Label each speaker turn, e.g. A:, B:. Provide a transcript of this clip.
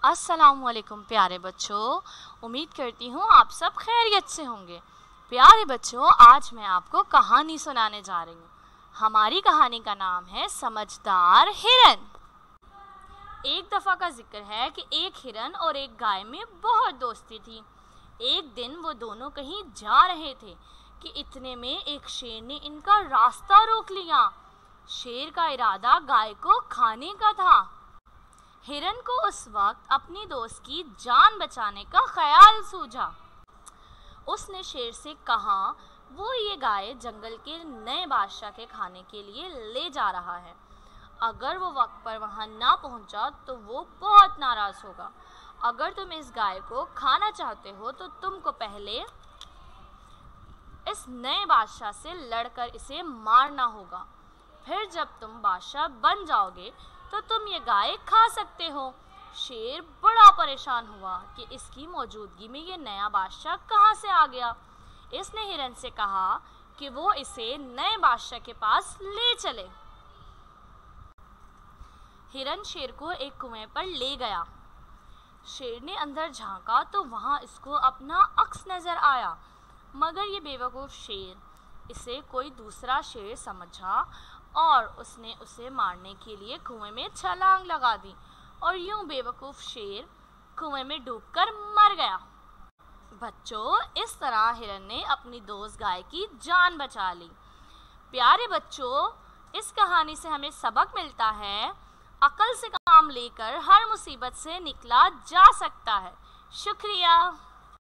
A: अस्सलाम वालेकुम प्यारे बच्चों, उम्मीद करती हूँ आप सब खैरियत से होंगे। प्यारे बच्चों, आज मैं आपको कहानी सुनाने जा रही हूँ। हमारी कहानी का नाम है समझदार हिरन। एक दफ़ा का जिक्र है कि एक हिरन और एक गाय में बहुत दोस्ती थी। एक दिन वो दोनों कहीं जा रहे थे कि इतने में एक शेर ने इनका रास्ता रोक लिया। शेर का इरादा गाय को खाने का था। हिरन को उस वक्त अपनी दोस्त की जान बचाने का ख्याल सूझा। उसने शेर से कहा, वो ये गाय जंगल के नए बादशाह के खाने के लिए ले जा रहा है। अगर वो वक्त पर वहाँ ना पहुँचा तो वो बहुत नाराज़ होगा। अगर तुम इस गाय को खाना चाहते हो तो तुमको पहले इस नए बादशाह से लड़कर इसे मारना होगा। फिर जब तुम बादशाह बन जाओगे तो तुम ये गाय खा सकते हो। शेर बड़ा परेशान हुआ कि इसकी मौजूदगी में ये नया बादशाह कहाँ से आ गया। इसने हिरन से कहा कि वो इसे नए बादशाह के पास ले चले। हिरन शेर को एक कुएं पर ले गया। शेर ने अंदर झांका तो वहाँ इसको अपना अक्स नजर आया, मगर ये बेवकूफ़ शेर इसे कोई दूसरा शेर समझा और उसने उसे मारने के लिए कुएं में छलांग लगा दी और यूं बेवकूफ़ शेर कुएं में डूबकर मर गया। बच्चों, इस तरह हिरन ने अपनी दोस्त गाय की जान बचा ली। प्यारे बच्चों, इस कहानी से हमें सबक मिलता है, अक्ल से काम लेकर हर मुसीबत से निकला जा सकता है। शुक्रिया।